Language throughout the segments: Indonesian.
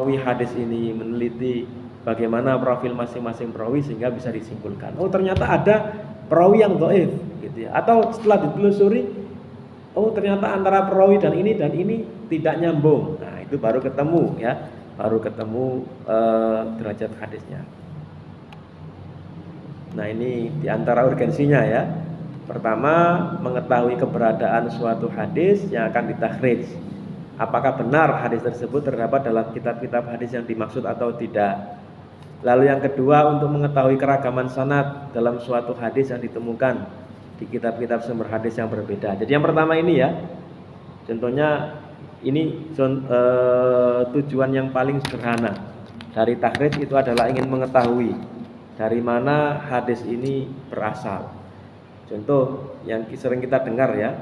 perawi hadis ini, meneliti bagaimana profil masing-masing perawi sehingga bisa disimpulkan. Oh ternyata ada perawi yang dhaif, gitu ya. Atau setelah ditelusuri, oh ternyata antara perawi dan ini tidak nyambung. Nah itu baru ketemu ya, baru ketemu derajat hadisnya. Nah ini diantara urgensinya ya. Pertama, mengetahui keberadaan suatu hadis yang akan ditakhrij. Apakah benar hadis tersebut terdapat dalam kitab-kitab hadis yang dimaksud atau tidak. Lalu yang kedua, untuk mengetahui keragaman sanad dalam suatu hadis yang ditemukan di kitab-kitab sumber hadis yang berbeda. Jadi yang pertama ini ya, contohnya ini tujuan yang paling sederhana dari takhrij itu adalah ingin mengetahui dari mana hadis ini berasal. Contoh yang sering kita dengar ya,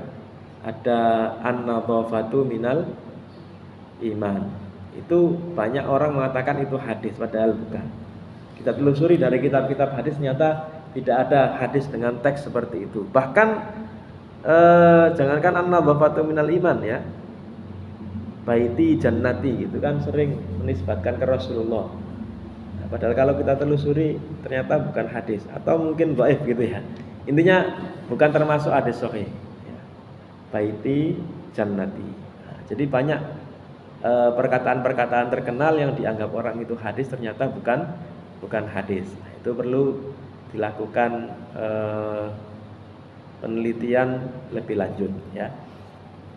ada an-nadhafatu minal iman. Itu banyak orang mengatakan itu hadis, padahal bukan. Kita telusuri dari kitab-kitab hadis, ternyata tidak ada hadis dengan teks seperti itu. Bahkan jangankan an-nadhafatu minal iman ya, baiti jannati gitu kan sering menisbatkan ke Rasulullah. Nah, padahal kalau kita telusuri ternyata bukan hadis atau mungkin dhaif gitu ya. Intinya bukan termasuk hadis sahih ya. Baiti jannati. Nah, jadi banyak perkataan-perkataan terkenal yang dianggap orang itu hadis ternyata bukan hadis. Nah, itu perlu dilakukan penelitian lebih lanjut ya.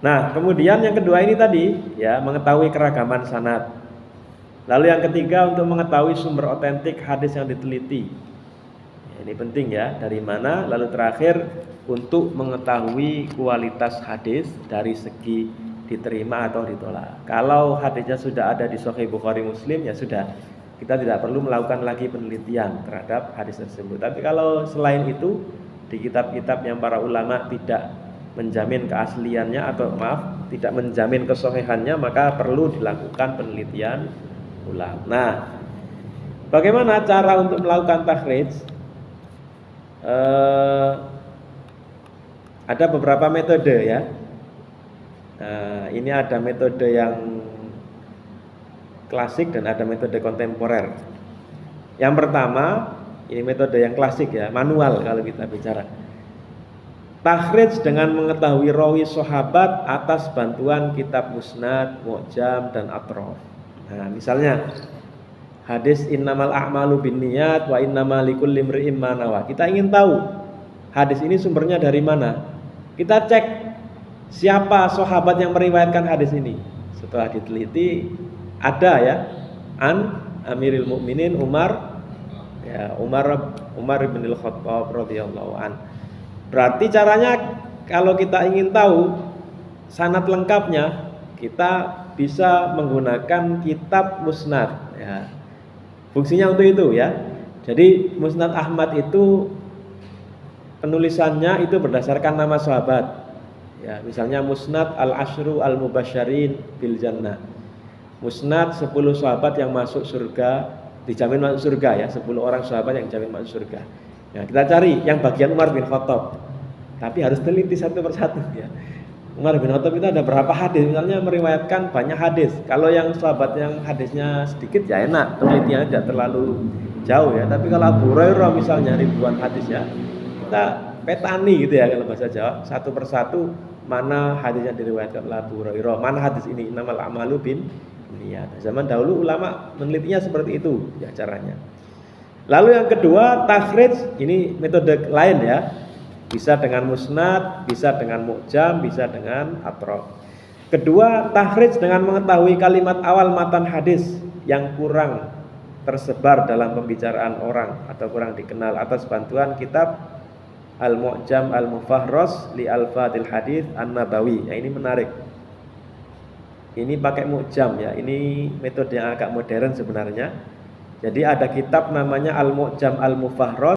Nah, kemudian yang kedua ini tadi ya, mengetahui keragaman sanad. Lalu yang ketiga, untuk mengetahui sumber otentik hadis yang diteliti. Ya, ini penting ya, dari mana? Lalu terakhir, untuk mengetahui kualitas hadis dari segi diterima atau ditolak. Kalau hadisnya sudah ada di Sahih Bukhari Muslim ya sudah, kita tidak perlu melakukan lagi penelitian terhadap hadis tersebut. Tapi kalau selain itu di kitab-kitab yang para ulama tidak menjamin keasliannya atau tidak menjamin kesahihannya, maka perlu dilakukan penelitian ulang. Nah, bagaimana cara untuk melakukan takhrij? Ada beberapa metode ya. Nah, ini ada metode yang klasik dan ada metode kontemporer. Yang pertama, ini metode yang klasik ya, manual kalau kita bicara. Takhrij dengan mengetahui rawi sahabat atas bantuan kitab musnad, mu'jam dan atrof. Nah, misalnya hadis innamal a'malu binniyat wa innamal likulli imri'in ma nawa. Kita ingin tahu hadis ini sumbernya dari mana. Kita cek siapa sahabat yang meriwayatkan hadis ini. Setelah diteliti ada ya, an Amiril Mukminin Umar ya, Umar bin Al-Khattab radhiyallahu an. Berarti caranya kalau kita ingin tahu sanad lengkapnya, kita bisa menggunakan kitab musnad ya. Fungsinya untuk itu ya. Jadi Musnad Ahmad itu penulisannya itu berdasarkan nama sahabat. Ya, misalnya Musnad Al-Asyru Al-Mubasyarin bil Jannah. Musnad 10 sahabat yang masuk surga, dijamin masuk surga ya, 10 orang sahabat yang dijamin masuk surga. Ya, kita cari yang bagian Umar bin Khattab. Tapi harus teliti satu persatu ya. Umar bin Khattab itu ada berapa hadis? Misalnya meriwayatkan banyak hadis. Kalau yang sahabat yang hadisnya sedikit ya enak, penelitiannya tidak terlalu jauh ya. Tapi kalau Abu Hurairah misalnya ribuan hadis ya, kita petani gitu ya kalau bahasa Jawa, satu persatu mana hadis yang diriwayatkan oleh Abu Hurairah, mana hadis ini innamal a'malu binniyat. Zaman dahulu ulama menelitinya seperti itu ya caranya. Lalu yang kedua, takhrij, ini metode lain ya. Bisa dengan musnad, bisa dengan mu'jam, bisa dengan atrof. Kedua, takhrij dengan mengetahui kalimat awal matan hadis yang kurang tersebar dalam pembicaraan orang atau kurang dikenal atas bantuan kitab Al-Mu'jam Al-Mufahros li Al-Fadil Hadis An-Nabawi. Ya, ini menarik. Ini pakai mu'jam ya. Ini metode yang agak modern sebenarnya. Jadi ada kitab namanya Al-Mu'jam Al-Mufahros